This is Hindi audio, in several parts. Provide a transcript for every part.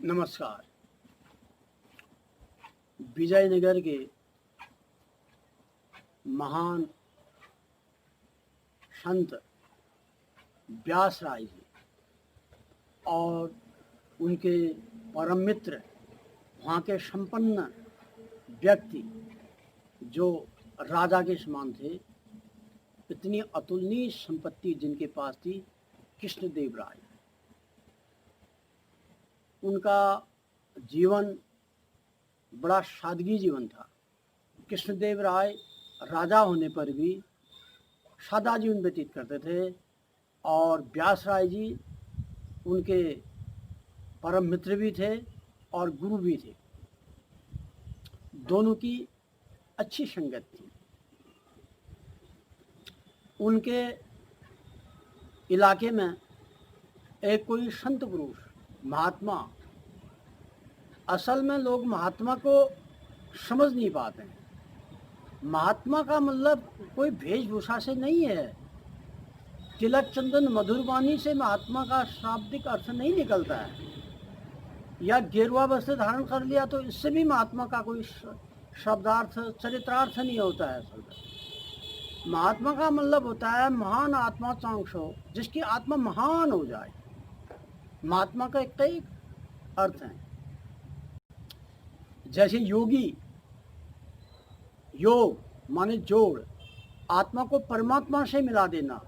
नमस्कार। विजयनगर के महान संत व्यास राय जी और उनके परम मित्र, वहाँ के संपन्न व्यक्ति जो राजा के समान थे, इतनी अतुलनीय संपत्ति जिनके पास थी, कृष्णदेव राय। उनका जीवन बड़ा सादगी जीवन था। कृष्णदेव राय राजा होने पर भी सादा जीवन व्यतीत करते थे और व्यास राय जी उनके परम मित्र भी थे और गुरु भी थे। दोनों की अच्छी संगत थी। उनके इलाके में एक कोई संत पुरुष, महात्मा, असल में लोग महात्मा को समझ नहीं पाते हैं। महात्मा का मतलब कोई वेशभूषा से नहीं है। तिलक चंदन मधुरवाणी से महात्मा का शाब्दिक अर्थ नहीं निकलता है, या गेरुआ वस्त्र धारण कर लिया तो इससे भी महात्मा का कोई शब्दार्थ, चरित्रार्थ नहीं होता है। महात्मा का मतलब होता है महान आत्मा चांक्ष हो, जिसकी आत्मा महान हो जाए। महात्मा का कई अर्थ हैं। जैसे योगी, योग माने जोड़, आत्मा को परमात्मा से मिला देना,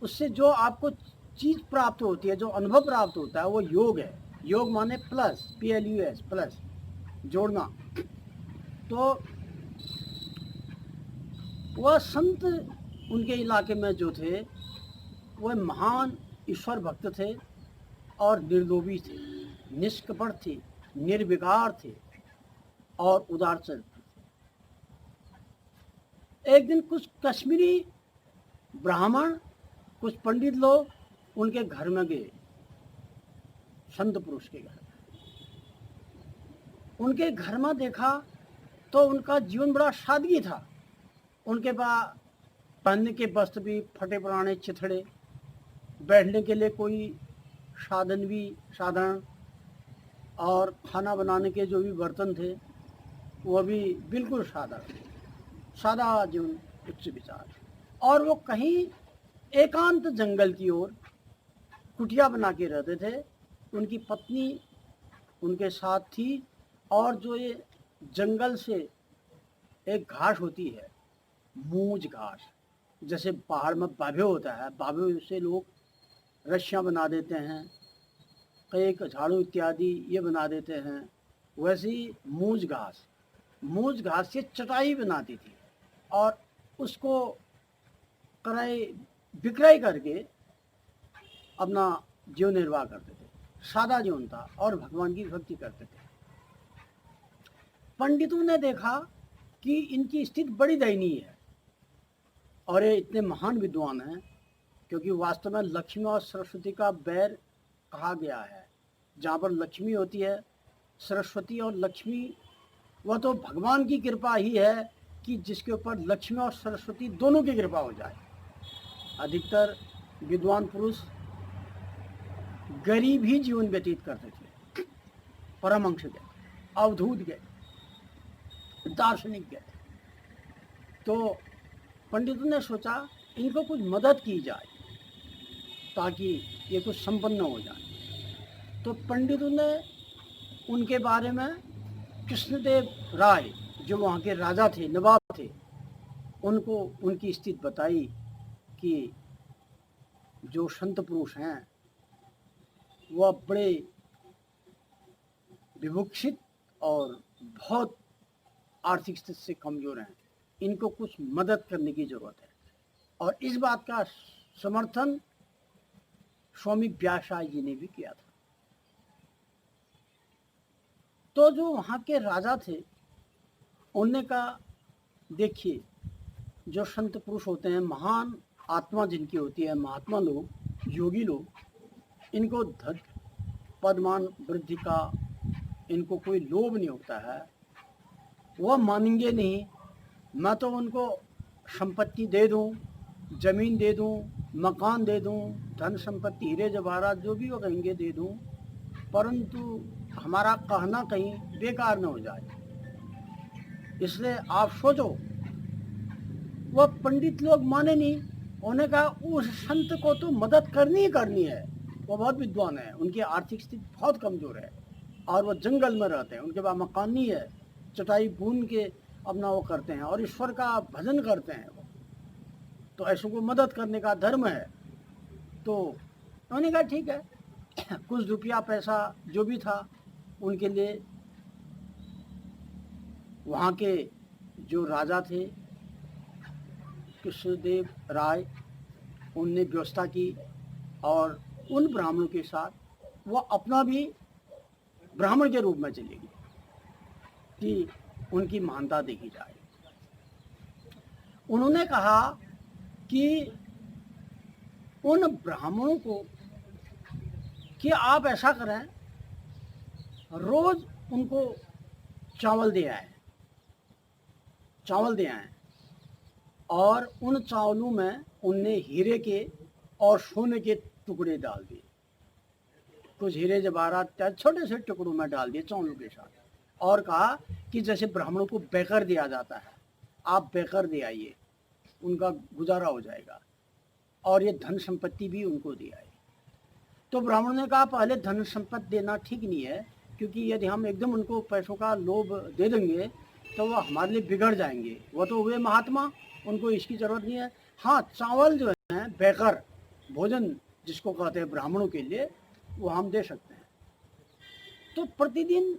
उससे जो आपको चीज प्राप्त होती है, जो अनुभव प्राप्त होता है, वो योग है। योग माने प्लस, PLUS, प्लस, जोड़ना। तो वह संत उनके इलाके में जो थे, वह महान ईश्वर भक्त थे और निर्लोभी थे, निष्कपट थे, निर्विकार थे और उदारचरित्र थे। एक दिन कुछ कश्मीरी ब्राह्मण, कुछ पंडित लोग उनके घर में गए, संत पुरुष के घर। उनके घर में देखा तो उनका जीवन बड़ा सादगी था। उनके पास पहनने के वस्त्र भी फटे पुराने चिथड़े, बैठने के लिए कोई साधन भी साधारण, और खाना बनाने के जो भी बर्तन थे वो भी बिल्कुल सादा जीवन, उच्च विचार। और वो कहीं एकांत जंगल की ओर कुटिया बना के रहते थे। उनकी पत्नी उनके साथ थी, और जो ये जंगल से एक घास होती है, मूंज घास, जैसे पहाड़ में बाभे होता है, बाभे से लोग रस्सियाँ बना देते हैं, कई झाड़ू इत्यादि ये बना देते हैं, वैसे ही मूंज घास से चटाई बनाती थी और उसको विक्रय करके अपना जीवन निर्वाह करते थे। सादा जीवन था और भगवान की भक्ति करते थे। पंडितों ने देखा कि इनकी स्थिति बड़ी दयनीय है और ये इतने महान विद्वान हैं, क्योंकि वास्तव में लक्ष्मी और सरस्वती का बैर कहा गया है। जहाँ पर लक्ष्मी होती है, सरस्वती और लक्ष्मी, वह तो भगवान की कृपा ही है कि जिसके ऊपर लक्ष्मी और सरस्वती दोनों की कृपा हो जाए। अधिकतर विद्वान पुरुष गरीब ही जीवन व्यतीत करते थे। परमहंस गए, अवधूत गए, दार्शनिक गए। तो पंडितों ने सोचा इनको कुछ मदद की जाए ताकि ये कुछ संपन्न हो जाए। तो पंडितों ने उनके बारे में कृष्णदेव राय, जो वहाँ के राजा थे, नवाब थे, उनको उनकी स्थिति बताई कि जो संत पुरुष हैं वह बड़े विमुक्षित और बहुत आर्थिक स्थिति से कमजोर हैं, इनको कुछ मदद करने की जरूरत है। और इस बात का समर्थन स्वामी व्यास राय जी ने भी किया था। तो जो वहाँ के राजा थे, उनने कहा, देखिए, जो संत पुरुष होते हैं, महान आत्मा जिनकी होती है, महात्मा लोग, योगी लोग, इनको धन पदमान वृद्धि का इनको कोई लोभ नहीं होता है। वह मानेंगे नहीं। मैं तो उनको संपत्ति दे दूं, जमीन दे दूं, मकान दे दूं, धन संपत्ति, हीरे जवाहरात जो भी वो कहेंगे दे दूं, परंतु हमारा कहना कहीं बेकार न हो जाए, इसलिए आप सोचो। वह पंडित लोग माने नहीं, उन्होंने कहा उस संत को तो मदद करनी ही करनी है, वो बहुत विद्वान है, उनकी आर्थिक स्थिति बहुत कमज़ोर है और वो जंगल में रहते हैं, उनके पास मकान नहीं है, चटाई बुन के अपना वो करते हैं और ईश्वर का भजन करते हैं, तो ऐसों को मदद करने का धर्म है। तो उन्होंने कहा ठीक है, कुछ रुपया पैसा जो भी था उनके लिए वहाँ के जो राजा थे कृष्णदेव राय, उनने व्यवस्था की और उन ब्राह्मणों के साथ वो अपना भी ब्राह्मण के रूप में चले गए कि उनकी महानता देखी जाए। उन्होंने कहा कि उन ब्राह्मणों को कि आप ऐसा करें, रोज उनको चावल दे आए और उन चावलों में उनने हीरे के और सोने के टुकड़े डाल दिए, कुछ हीरे जवाहरात छोटे से टुकड़ों में डाल दिए चावलों के साथ, और कहा कि जैसे ब्राह्मणों को बेकर दिया जाता है, आप बेकर दे आइए, उनका गुजारा हो जाएगा, और ये धन संपत्ति भी उनको दी आई। तो ब्राह्मण ने कहा पहले धन संपत्ति देना ठीक नहीं है, क्योंकि यदि हम एकदम उनको पैसों का लोभ दे देंगे तो वो हमारे लिए बिगड़ जाएंगे, वो तो हुए महात्मा, उनको इसकी ज़रूरत नहीं है। हाँ, चावल जो है बेकर भोजन जिसको कहते हैं ब्राह्मणों के लिए, वो हम दे सकते हैं। तो प्रतिदिन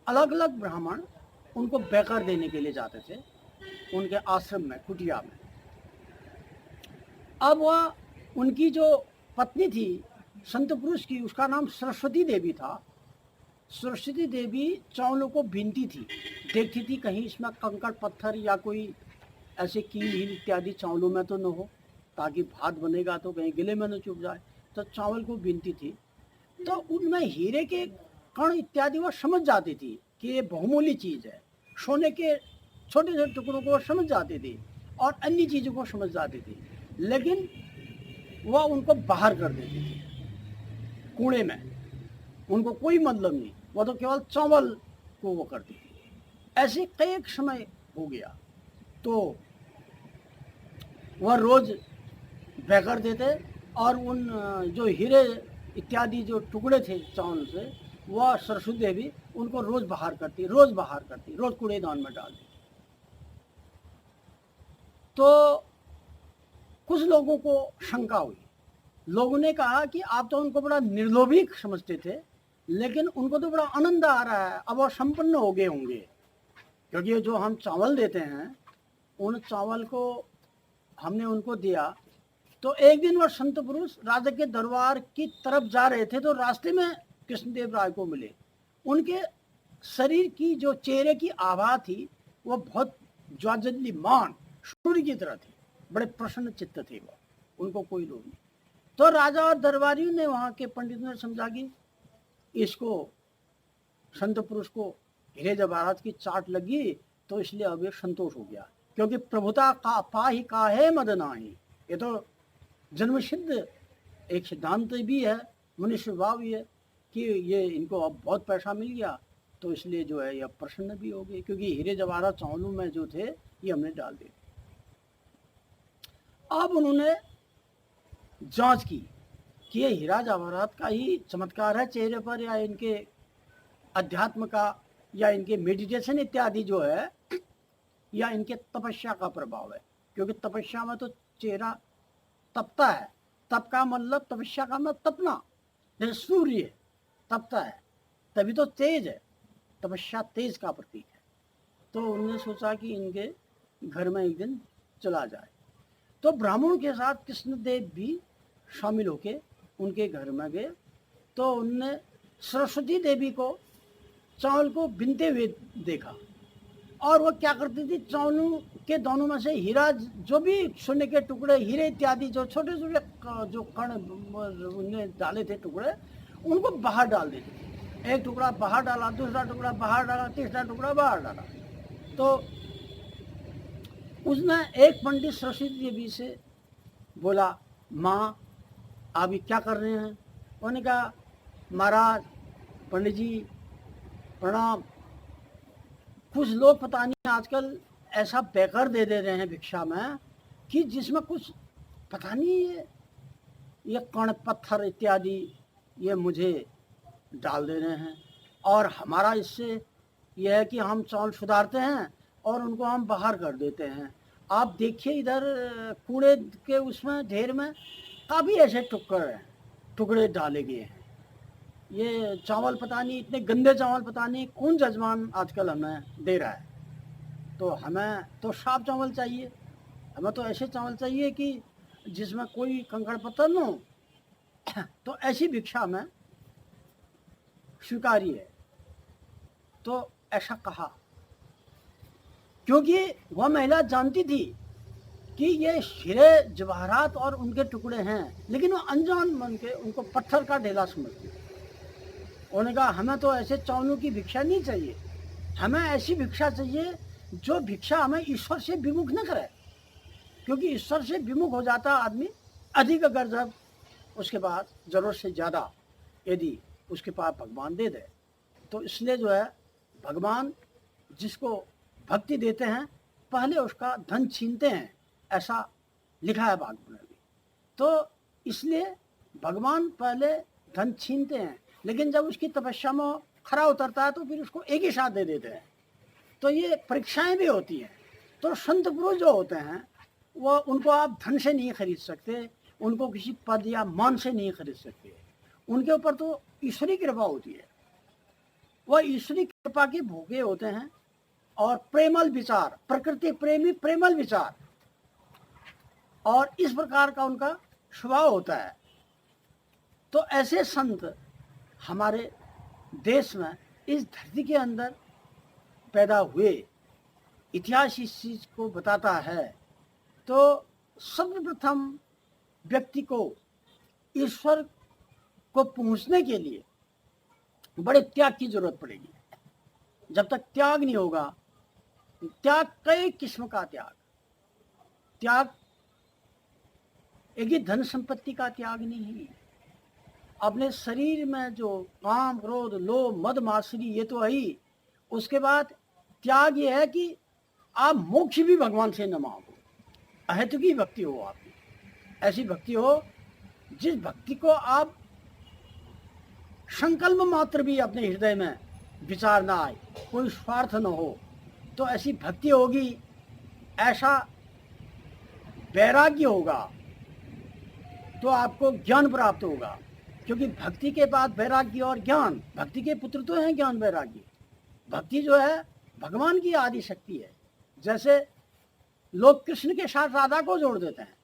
अलग अलग ब्राह्मण उनको बेकर देने के लिए जाते थे उनके आश्रम में, कुटिया में। अब वह उनकी जो पत्नी थी संत पुरुष की, उसका नाम सरस्वती देवी था। सरस्वती देवी चावलों को बीनती थी, देखती थी कहीं इसमें कंकड़ पत्थर या कोई ऐसे कील हील इत्यादि चावलों में तो न हो, ताकि भात बनेगा तो कहीं गिले में न चुभ जाए, तो चावल को बीनती थी। तो उनमें हीरे के कण इत्यादि वो समझ जाती थी कि ये बहुमूल्य चीज़ है, सोने के छोटे छोटे टुकड़ों को समझ जाती थी और अन्य चीज़ों को समझ जाती थी, लेकिन वह उनको बाहर कर देती थी कूड़े में, उनको कोई मतलब नहीं, वह तो केवल चावल को वो करती थी। ऐसे कई समय हो गया, तो वह रोज बेकर देते और उन जो हीरे इत्यादि जो टुकड़े थे चावल से, वह सरस्वती देवी उनको रोज बाहर करती, रोज कूड़ेदान में डाल देती। तो कुछ लोगों को शंका हुई, लोगों ने कहा कि आप तो उनको बड़ा निर्लोभी समझते थे, लेकिन उनको तो बड़ा आनंद आ रहा है, अब वो संपन्न हो गए होंगे, क्योंकि जो हम चावल देते हैं उन चावल को हमने उनको दिया। तो एक दिन वह संत पुरुष राजा के दरबार की तरफ जा रहे थे, तो रास्ते में कृष्णदेव राय को मिले। उनके शरीर की जो चेहरे की आभा थी वो बहुत ज्वाज्वल्यमान सूर्य की तरह थी, बड़े प्रसन्न चित्त थे वो, उनको कोई लोग नहीं। तो राजा और दरबारियों ने, वहाँ के पंडितों ने समझा कि इसको संत पुरुष को हीरे जवाहरात की चाट लगी, तो इसलिए अब ये संतोष हो गया, क्योंकि प्रभुता का पाही काहे मद नाही, ये तो जन्मसिद्ध एक सिद्धांत भी है, मनुष्य भाव भी है कि ये इनको अब बहुत पैसा मिल गया, तो इसलिए जो है ये प्रसन्न भी हो गए, क्योंकि हीरे जवाहरात चावलों में जो थे ये हमने डाल दिए। अब उन्होंने जांच की कि ये हीरा जवाहरात का ही चमत्कार है चेहरे पर, या इनके अध्यात्म का, या इनके मेडिटेशन इत्यादि जो है, या इनके तपस्या का प्रभाव है, क्योंकि तपस्या में तो चेहरा तपता है, तप का मतलब, तपस्या का मतलब तपना, जैसे सूर्य तपता है तभी तो तेज है, तपस्या तेज का प्रतीक है। तो उन्होंने सोचा कि इनके घर में एक दिन चला जाए, तो ब्राह्मणों के साथ कृष्णदेव भी शामिल होके उनके घर में गए। तो उनने सरस्वती देवी को चावल को बिनते हुए देखा, और वो क्या करती थी, चावलों के दोनों में से हीरा, जो भी सोने के टुकड़े, हीरे इत्यादि जो छोटे छोटे जो कण उनने डाले थे टुकड़े, उनको बाहर डाल देती थी। एक टुकड़ा बाहर डाला, दूसरा टुकड़ा बाहर डाला, तीसरा टुकड़ा बाहर डाला। तो उसने एक पंडित सरस्वती देवी से बोला, माँ आप ये क्या कर रहे हैं? उन्होंने कहा, महाराज पंडित जी प्रणाम। कुछ लोग पता नहीं आजकल ऐसा पैकर दे दे रहे हैं भिक्षा में कि जिसमें कुछ पता नहीं ये कण पत्थर इत्यादि ये मुझे डाल दे रहे हैं। और हमारा इससे यह है कि हम चावल सुधारते हैं और उनको हम बाहर कर देते हैं। आप देखिए इधर कूड़े के उसमें ढेर में काफ़ी ऐसे टुकड़े डाले गए हैं। ये चावल पता नहीं, इतने गंदे चावल पता नहीं कौन जजमान आजकल हमें दे रहा है। तो हमें तो साफ चावल चाहिए, हमें तो ऐसे चावल चाहिए कि जिसमें कोई कंकड़ पत्थर न हो। तो ऐसी भिक्षा में स्वीकार्य है। तो ऐसा कहा क्योंकि वह महिला जानती थी कि ये हीरे जवाहरात और उनके टुकड़े हैं, लेकिन वो अनजान मन के उनको पत्थर का ढेला समझती। उन्होंने कहा हमें तो ऐसे चावलों की भिक्षा नहीं चाहिए, हमें ऐसी भिक्षा चाहिए जो भिक्षा हमें ईश्वर से विमुख न करे। क्योंकि ईश्वर से विमुख हो जाता आदमी अधिक, अगर जब उसके बाद ज़रूरत से ज़्यादा यदि उसके पास भगवान दे दे तो इसलिए जो है भगवान जिसको भक्ति देते हैं पहले उसका धन छीनते हैं, ऐसा लिखा है भागवत में भी। तो इसलिए भगवान पहले धन छीनते हैं, लेकिन जब उसकी तपस्या में खरा उतरता है तो फिर उसको एक ही साथ दे देते हैं। तो ये परीक्षाएं भी होती हैं। तो संत पुरुष जो होते हैं वो उनको आप धन से नहीं खरीद सकते, उनको किसी पद या मान से नहीं खरीद सकते। उनके ऊपर तो ईश्वरी कृपा होती है, वह ईश्वरी कृपा के भोगे होते हैं। और प्रेमल विचार, प्रकृति प्रेमी प्रेमल विचार, और इस प्रकार का उनका स्वभाव होता है। तो ऐसे संत हमारे देश में इस धरती के अंदर पैदा हुए। इतिहास इस चीज़ को बताता है। तो सर्वप्रथम व्यक्ति को ईश्वर को पहुंचने के लिए बड़े त्याग की जरूरत पड़ेगी। जब तक त्याग नहीं होगा, त्याग कई किस्म का त्याग एक ही धन संपत्ति का त्याग नहीं। अपने शरीर में जो काम क्रोध लोभ मद मात्सरी ये तो है ही। उसके बाद त्याग ये है कि आप मोक्ष भी भगवान से न मांगो, अहेतुकी भक्ति हो आपकी, ऐसी भक्ति हो जिस भक्ति को आप संकल्प मात्र भी अपने हृदय में विचार ना आए, कोई स्वार्थ न हो, तो ऐसी भक्ति होगी। ऐसा वैराग्य होगा तो आपको ज्ञान प्राप्त होगा। क्योंकि भक्ति के बाद वैराग्य और ज्ञान, भक्ति के पुत्र तो हैं ज्ञान वैराग्य। भक्ति जो है भगवान की आदि शक्ति है। जैसे लोग कृष्ण के साथ राधा को जोड़ देते हैं,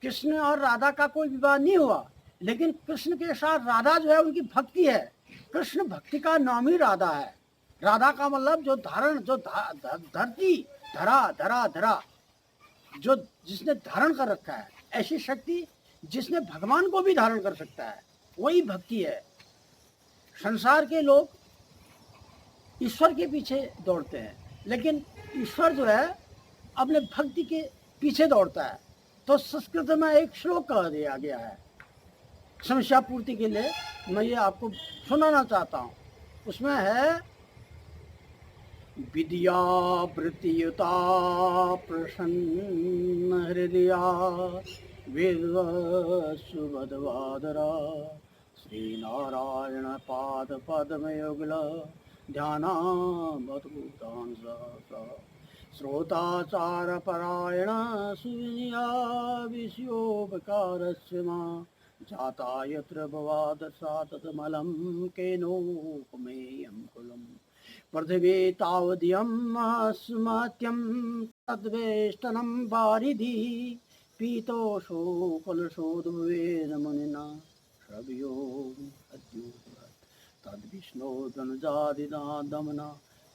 कृष्ण और राधा का कोई विवाह नहीं हुआ, लेकिन कृष्ण के साथ राधा जो है उनकी भक्ति है। कृष्ण भक्ति का नाम ही राधा है। राधा का मतलब जो धारण, जो धरती धरा जो जिसने धारण कर रखा है, ऐसी शक्ति जिसने भगवान को भी धारण कर सकता है, वही भक्ति है। संसार के लोग ईश्वर के पीछे दौड़ते हैं, लेकिन ईश्वर जो है अपने भक्ति के पीछे दौड़ता है। तो संस्कृत में एक श्लोक कह दिया गया है समस्या पूर्ति के लिए, मैं ये आपको सुनाना चाहता हूँ। उसमें है विद्या वृत्तियुता प्रसन्न हृदया विद्वत्सुबधवादरा श्री नारायण पाद पद्मयुगल ध्यानामद्भुतान् श्रोताचार परायण सुविनया विषयोपकारस्य मा जाता यत्र भवाद सा तत्मलं केनोपमेयं कुलम् पृथिवी तावद्यम् अस्मत्यं तद्वेष्टनं वारिधि पीतोषो कलशोद्भवेन मुनिना श्रव्यो अद्युत तद्विष्णो धनुजादिनादमना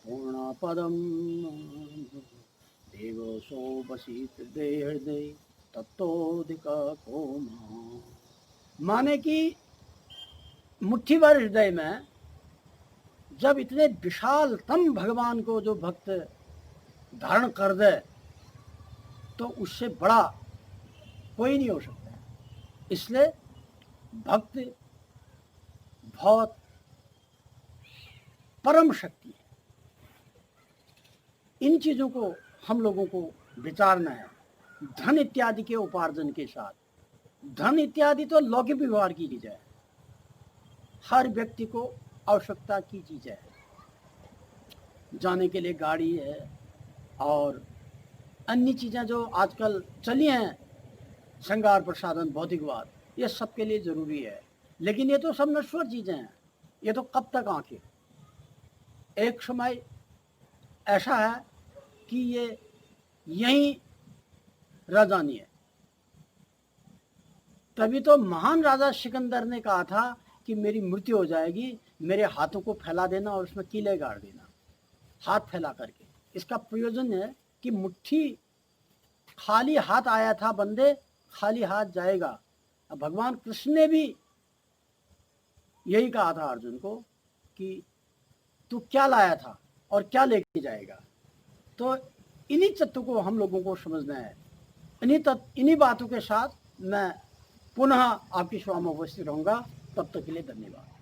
पूर्णपदं देवसो वसीत हृदय तत्तोधिक कोमा। माने कि मुट्ठी भर हृदय में जब इतने विशालतम भगवान को जो भक्त धारण कर दे तो उससे बड़ा कोई नहीं हो सकता। इसलिए भक्त बहुत परम शक्ति है। इन चीजों को हम लोगों को विचारना है। धन इत्यादि के उपार्जन के साथ, धन इत्यादि तो लौकिक व्यवहार की चीज है, हर व्यक्ति को आवश्यकता की चीज है। जाने के लिए गाड़ी है और अन्य चीजें जो आजकल चली हैं, श्रृंगार प्रसाधन, भौतिकवाद, ये सबके लिए जरूरी है। लेकिन ये तो सब नश्वर चीजें हैं, ये तो कब तक आंखें। एक समय ऐसा है कि ये यहीं रह जानी है। तभी तो महान राजा सिकंदर ने कहा था कि मेरी मृत्यु हो जाएगी, मेरे हाथों को फैला देना और उसमें कीले गाड़ देना, हाथ फैला करके। इसका प्रयोजन है कि मुट्ठी खाली हाथ आया था बंदे, खाली हाथ जाएगा। अब भगवान कृष्ण ने भी यही कहा था अर्जुन को कि तू क्या लाया था और क्या लेके जाएगा। तो इन्हीं तत्वों को हम लोगों को समझना है। इन्हीं बातों के साथ मैं पुनः आपकी सेवा में उपस्थित रहूंगा। तब तक के लिए धन्यवाद।